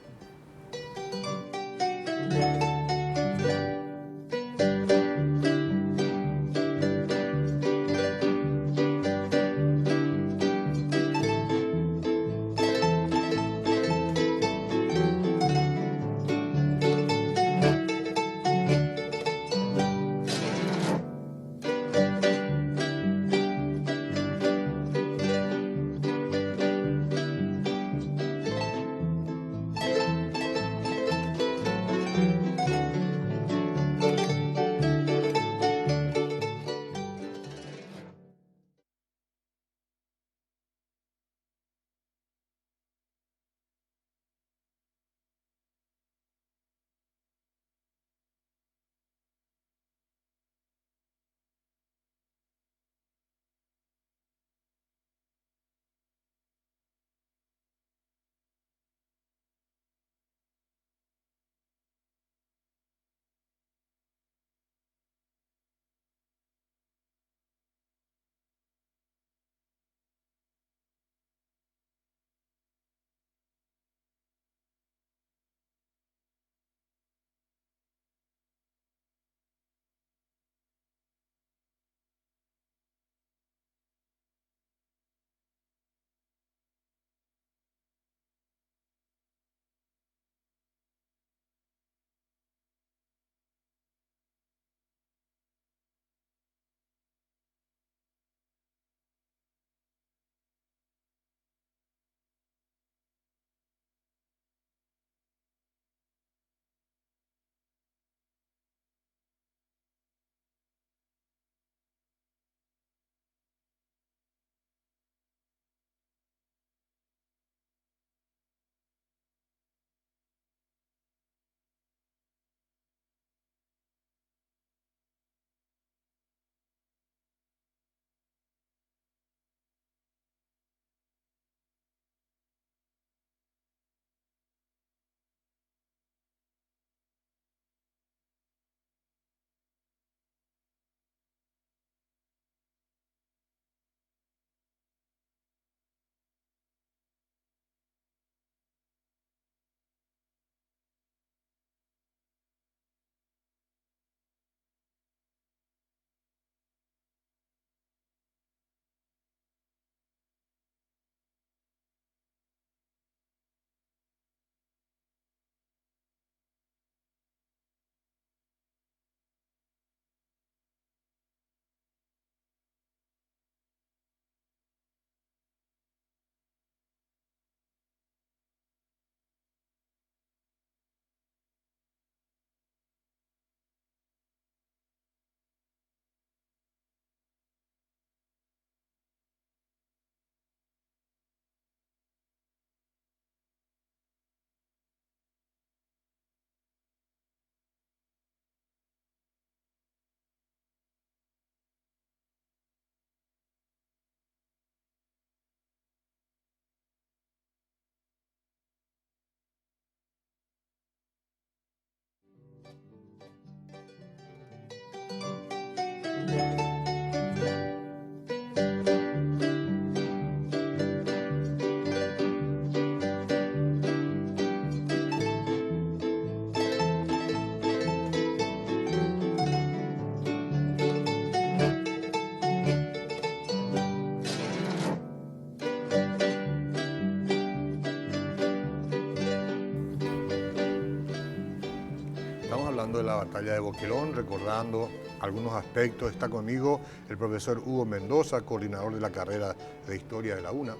estamos hablando de la batalla de Boquerón, recordando algunos aspectos. Está conmigo el profesor Hugo Mendoza, coordinador de la carrera de Historia de la UNA.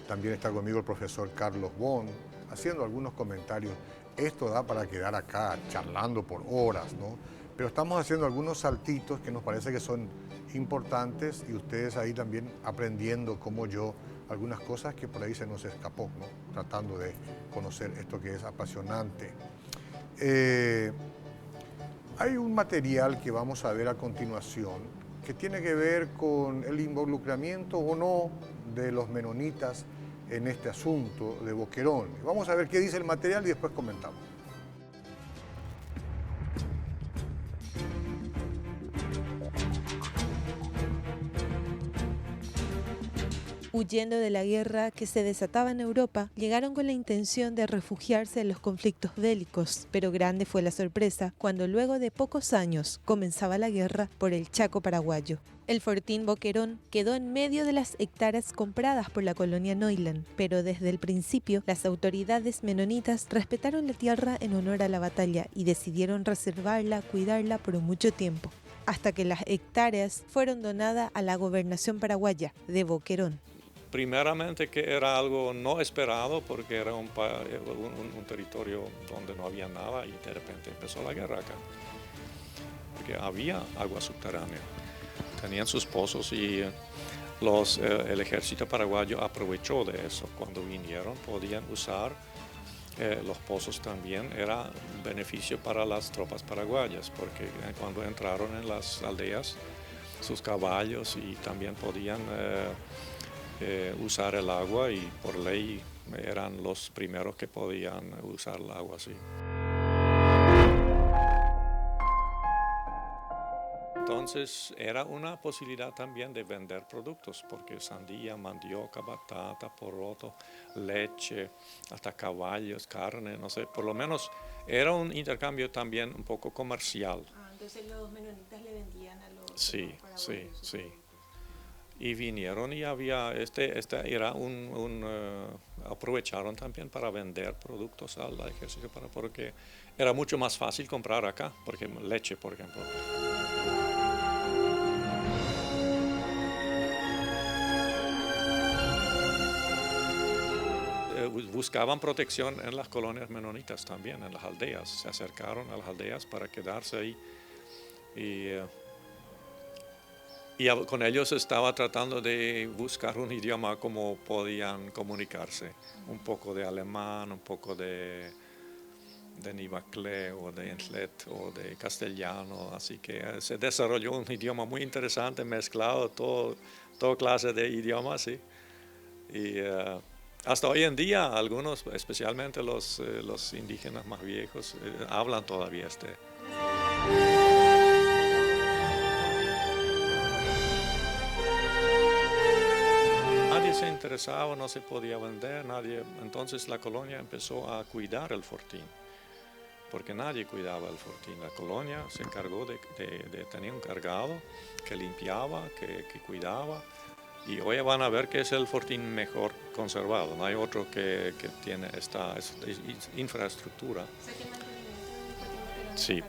También está conmigo el profesor Carlos Bon, haciendo algunos comentarios. Esto da para quedar acá charlando por horas, ¿no? Pero estamos haciendo algunos saltitos que nos parece que son importantes y ustedes ahí también aprendiendo como yo algunas cosas que por ahí se nos escapó, ¿no? Tratando de conocer esto que es apasionante. Hay un material que vamos a ver a continuación que tiene que ver con el involucramiento o no de los menonitas en este asunto de Boquerón. Vamos a ver qué dice el material y después comentamos. Huyendo de la guerra que se desataba en Europa, llegaron con la intención de refugiarse en los conflictos bélicos, pero grande fue la sorpresa cuando luego de pocos años comenzaba la guerra por el Chaco paraguayo. El fortín Boquerón quedó en medio de las hectáreas compradas por la colonia Neuland, pero desde el principio las autoridades menonitas respetaron la tierra en honor a la batalla y decidieron reservarla, cuidarla por mucho tiempo, hasta que las hectáreas fueron donadas a la gobernación paraguaya de Boquerón. Primeramente que era algo no esperado porque era un territorio donde no había nada y de repente empezó la guerra acá. Porque había agua subterránea, tenían sus pozos y el ejército paraguayo aprovechó de eso. Cuando vinieron podían usar los pozos también, era un beneficio para las tropas paraguayas porque cuando entraron en las aldeas sus caballos y también podían usar el agua y por ley eran los primeros que podían usar el agua así. Entonces era una posibilidad también de vender productos porque sandía, mandioca, batata, poroto, leche, hasta caballos, carne, no sé, por lo menos era un intercambio también un poco comercial. Entonces los menonitas le vendían a los Sí. Y vinieron y había, era aprovecharon también para vender productos al ejército, porque era mucho más fácil comprar acá, porque leche, por ejemplo. Buscaban protección en las colonias menonitas también, en las aldeas, se acercaron a las aldeas para quedarse ahí y con ellos estaba tratando de buscar un idioma como podían comunicarse. Un poco de alemán, un poco de Nivaclé o de Entlet o de castellano. Así que se desarrolló un idioma muy interesante, mezclado, toda clase de idiomas. ¿Sí? Y hasta hoy en día, algunos, especialmente los indígenas más viejos, hablan todavía Nadie se interesaba, no se podía vender, nadie. Entonces la colonia empezó a cuidar el fortín, porque nadie cuidaba el fortín. La colonia se encargó de tener un encargado que limpiaba, que cuidaba. Y hoy van a ver que es el fortín mejor conservado. No hay otro que tiene esta infraestructura. Sí,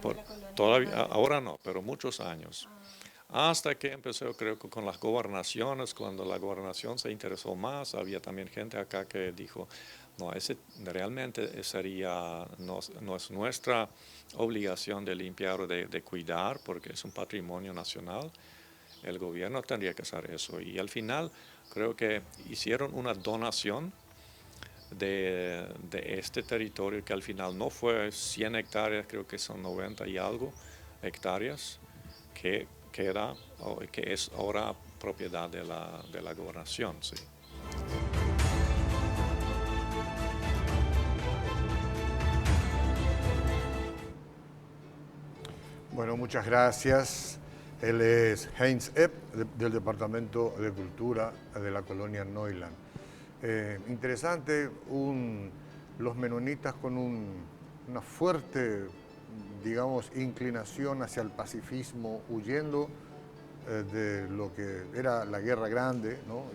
todavía, ahora no, pero muchos años. Hasta que empezó, creo que con las gobernaciones, cuando la gobernación se interesó más, había también gente acá que dijo, no, ese realmente no es nuestra obligación de limpiar o de cuidar, porque es un patrimonio nacional. El gobierno tendría que hacer eso. Y al final creo que hicieron una donación de este territorio, que al final no fue 100 hectáreas, creo que son 90 y algo hectáreas, que es ahora propiedad de la gobernación. Sí. Bueno, muchas gracias. Él es Heinz Epp, del Departamento de Cultura de la colonia Neuland. Interesante, los menonitas con una fuerte, digamos, inclinación hacia el pacifismo, huyendo de lo que era la Guerra Grande, ¿no?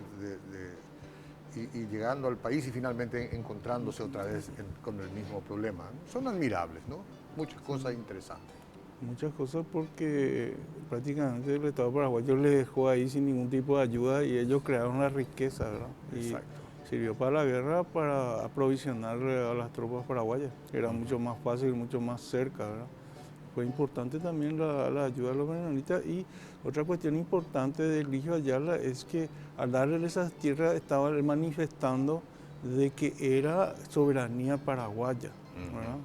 y llegando al país y finalmente encontrándose otra vez con el mismo problema. Son admirables, ¿no? Muchas cosas interesantes. Muchas cosas porque prácticamente el Estado paraguayo les dejó ahí sin ningún tipo de ayuda y ellos crearon la riqueza, ¿verdad? Y Exacto. sirvió para la guerra, para aprovisionar a las tropas paraguayas, que era mucho más fácil, mucho más cerca, ¿verdad? Fue importante también la ayuda a los menonitas. Y otra cuestión importante de Eligio Ayala es que al darle esas tierras estaba manifestando de que era soberanía paraguaya, ¿verdad?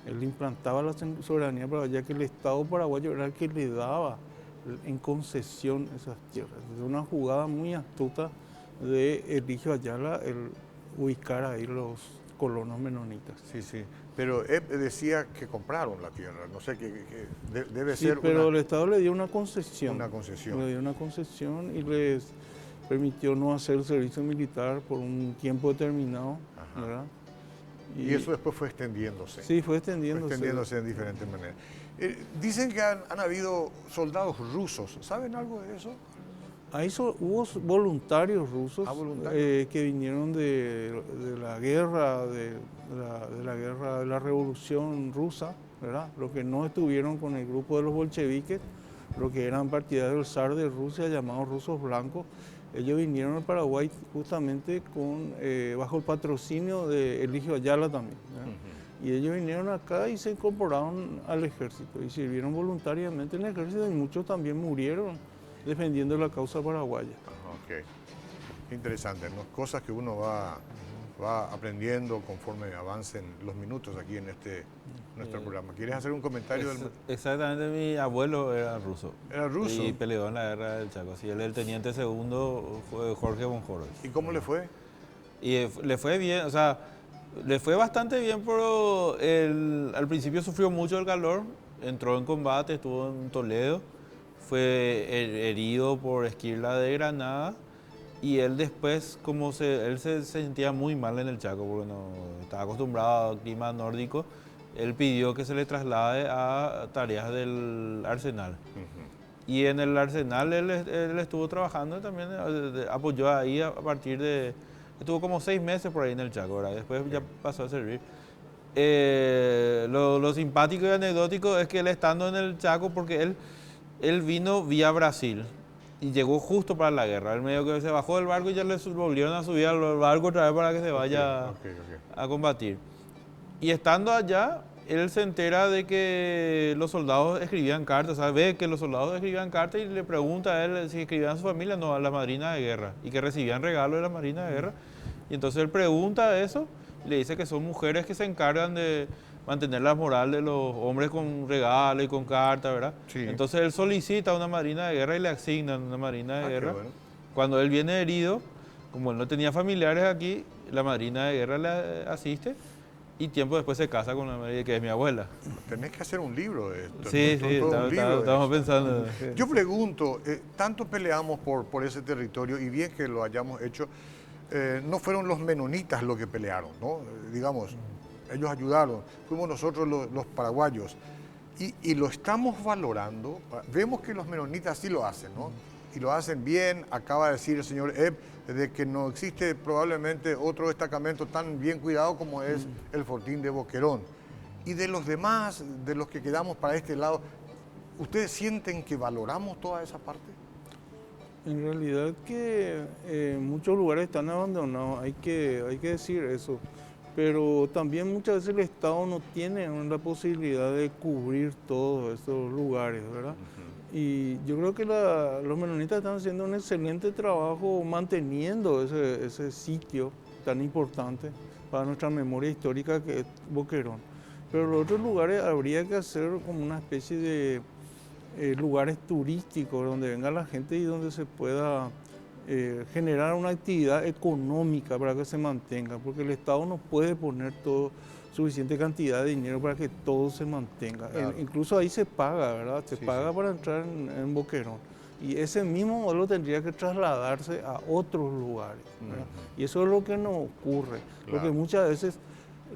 Él implantaba la soberanía paraguaya, que el Estado paraguayo era el que le daba en concesión esas tierras. Es una jugada muy astuta de Eligio Ayala el ubicar ahí los colonos menonitas. Sí, sí. Pero él decía que compraron la tierra, no sé, debe Sí, ser pero el una Estado le dio una concesión. Una concesión. Le dio una concesión y les permitió no hacer servicio militar por un tiempo determinado, Ajá. ¿verdad? Y eso después fue extendiéndose. Sí, fue Fue extendiéndose. extendiéndose en diferentes maneras. Dicen que han habido soldados rusos. ¿Saben algo de eso? Ahí hubo voluntarios rusos voluntarios. que vinieron de la guerra, de la revolución rusa, ¿verdad? Los que no estuvieron con el grupo de los bolcheviques, los que eran partidarios del zar de Rusia, llamados rusos blancos. Ellos vinieron al Paraguay justamente bajo el patrocinio de Eligio Ayala también, ¿verdad? Y ellos vinieron acá y se incorporaron al ejército y sirvieron voluntariamente en el ejército, y muchos también murieron defendiendo la causa paraguaya. Ok. Interesante, ¿no? Cosas que uno va aprendiendo conforme avancen los minutos aquí en nuestro programa. ¿Quieres hacer un comentario? Exactamente, mi abuelo era ruso. ¿Era ruso? Y peleó en la guerra del Chaco. Sí, él el teniente segundo fue Jorge von Horowitz. ¿Y cómo le fue? Y le fue bien, o sea, le fue bastante bien, pero al principio sufrió mucho el calor, entró en combate, estuvo en Toledo, fue herido por Esquirla de Granada, y él después, él se sentía muy mal en el Chaco, porque no estaba acostumbrado al clima nórdico, él pidió que se le traslade a tareas del Arsenal. Y en el Arsenal él estuvo trabajando también, apoyó ahí a partir de... Estuvo como 6 meses por ahí en el Chaco, ¿verdad? Después ya pasó a servir. Lo simpático y anecdótico es que él estando en el Chaco, porque él vino vía Brasil y llegó justo para la guerra. Él medio que se bajó del barco y ya le volvieron a subir al barco otra vez para que se vaya a combatir. Y estando allá, él se entera de que los soldados escribían cartas, o sea, ve que los soldados escribían cartas y le pregunta a él si escribían a su familia, no, a la Marina de Guerra, y que recibían regalos de la Marina de Guerra. Y entonces él pregunta eso y le dice que son mujeres que se encargan de mantener la moral de los hombres con regalos y con cartas, ¿verdad? Sí. Entonces él solicita una Marina de Guerra y le asignan una Marina de Guerra. Bueno. Cuando él viene herido, como él no tenía familiares aquí, la Marina de Guerra le asiste. Y tiempo después se casa con una María que es mi abuela. Tenés que hacer un libro de esto. Sí, estamos pensando. Yo pregunto, tanto peleamos por ese territorio y bien que lo hayamos hecho, no fueron los menonitas los que pelearon, ¿no? Digamos, ellos ayudaron, fuimos nosotros los paraguayos. Y lo estamos valorando, vemos que los menonitas sí lo hacen, ¿no? Y lo hacen bien, acaba de decir el señor Ebb, de que no existe probablemente otro destacamento tan bien cuidado como es el Fortín de Boquerón. Y de los demás, de los que quedamos para este lado, ¿ustedes sienten que valoramos toda esa parte? En realidad que muchos lugares están abandonados, hay que decir eso. Pero también muchas veces el Estado no tiene la posibilidad de cubrir todos esos lugares, ¿verdad? Y yo creo que los menonitas están haciendo un excelente trabajo manteniendo ese sitio tan importante para nuestra memoria histórica que es Boquerón. Pero los otros lugares habría que hacer como una especie de lugares turísticos donde venga la gente y donde se pueda generar una actividad económica para que se mantenga, porque el Estado no puede poner suficiente cantidad de dinero para que todo se mantenga. Claro. Incluso ahí se paga, ¿verdad? Se paga para entrar en Boquerón. Y ese mismo modelo tendría que trasladarse a otros lugares, ¿verdad? Y eso es lo que no ocurre, porque muchas veces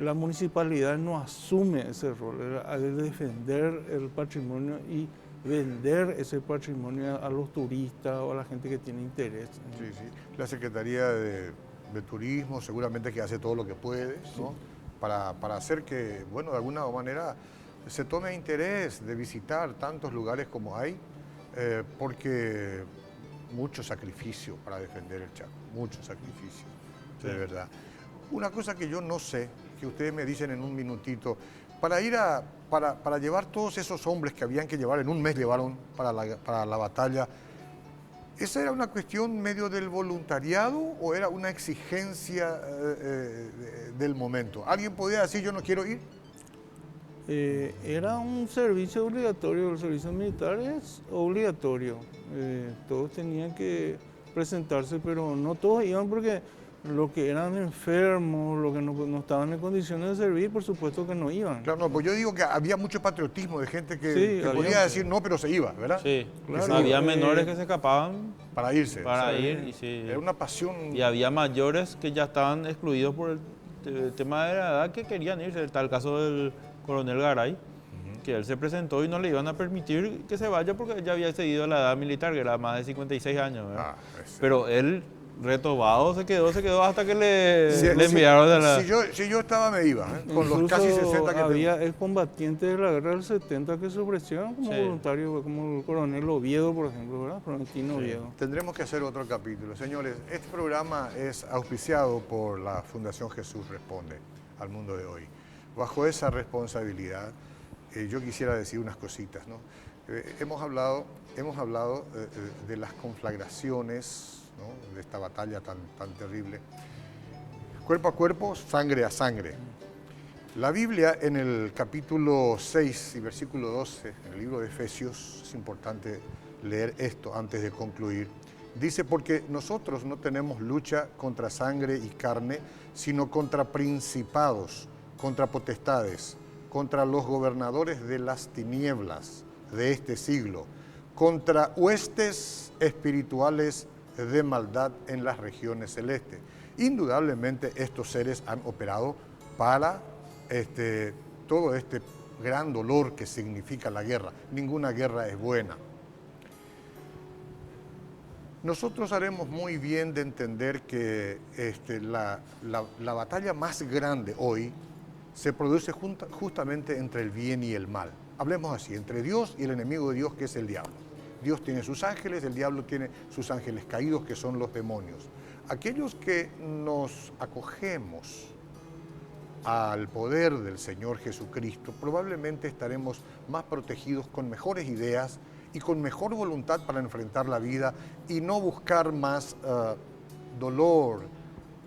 la municipalidad no asume ese rol, de defender el patrimonio y vender ese patrimonio a los turistas o a la gente que tiene interés. Sí, sí. La Secretaría de de turismo, seguramente que hace todo lo que puede, ¿no? Para hacer que, bueno, de alguna manera se tome interés de visitar tantos lugares como hay, porque mucho sacrificio para defender el Chaco, mucho sacrificio, sí, de verdad. Una cosa que yo no sé, que ustedes me dicen en un minutito, para llevar todos esos hombres que habían que llevar, en un mes llevaron para la batalla, ¿esa era una cuestión medio del voluntariado o era una exigencia del momento? ¿Alguien podía decir yo no quiero ir? Era un servicio obligatorio, el servicio militar es obligatorio. Todos tenían que presentarse, pero no todos iban porque los que eran enfermos, los que no estaban en condiciones de servir, por supuesto que no iban. Claro, no, pues yo digo que había mucho patriotismo de gente que, Sí, que podía decir no, pero se iba, ¿verdad? Sí, Claro, había menores que se escapaban Para irse. para o sea, ir. Y, sí. Era una pasión. Y había mayores que ya estaban excluidos por el tema de la edad que querían irse. Está el caso del coronel Garay, que él se presentó y no le iban a permitir que se vaya porque él ya había excedido la edad militar, que era más de 56 años. ¿verdad? Pero él, retobado, se quedó hasta que le enviaron de la... Si yo estaba, me iba, con los Incluso casi 60 que había excombatientes de la guerra del 70 que se ofrecieron como Sí. voluntarios, como el coronel Oviedo, por ejemplo, ¿verdad? Florentino Oviedo. Tendremos que hacer otro capítulo. Señores, este programa es auspiciado por la Fundación Jesús Responde al Mundo de Hoy. Bajo esa responsabilidad, yo quisiera decir unas cositas, ¿no? Hemos hablado de las conflagraciones, ¿no? De esta batalla tan terrible. Cuerpo a cuerpo, sangre a sangre. La Biblia en el capítulo 6 y versículo 12, en el libro de Efesios, es importante leer esto antes de concluir. Dice, porque nosotros no tenemos lucha contra sangre y carne, sino contra principados, contra potestades, contra los gobernadores de las tinieblas de este siglo, contra huestes espirituales de maldad en las regiones celestes. Indudablemente estos seres han operado para todo este gran dolor que significa la guerra. Ninguna guerra es buena. Nosotros haremos muy bien de entender que la batalla más grande hoy se produce justamente entre el bien y el mal. Hablemos así, entre Dios y el enemigo de Dios, que es el diablo. Dios tiene sus ángeles, el diablo tiene sus ángeles caídos, que son los demonios. Aquellos que nos acogemos al poder del Señor Jesucristo, probablemente estaremos más protegidos, con mejores ideas y con mejor voluntad para enfrentar la vida y no buscar más dolor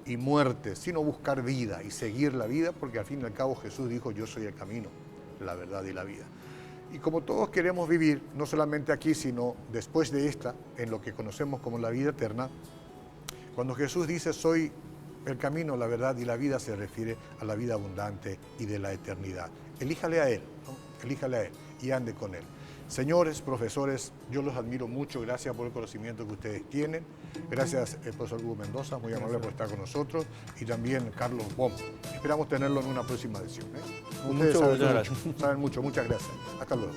y muerte, sino buscar vida y seguir la vida, porque al fin y al cabo Jesús dijo, yo soy el camino, la verdad y la vida. Y como todos queremos vivir, no solamente aquí, sino después de esta, en lo que conocemos como la vida eterna, cuando Jesús dice, soy el camino, la verdad y la vida, se refiere a la vida abundante y de la eternidad. Elíjale a Él, ¿no? Elíjale a Él y ande con Él. Señores, profesores, yo los admiro mucho, gracias por el conocimiento que ustedes tienen. Gracias, profesor Hugo Mendoza, muy amable por estar con nosotros. Y también Carlos Bom. Esperamos tenerlo en una próxima edición. Ustedes saben mucho, muchas gracias. Hasta luego.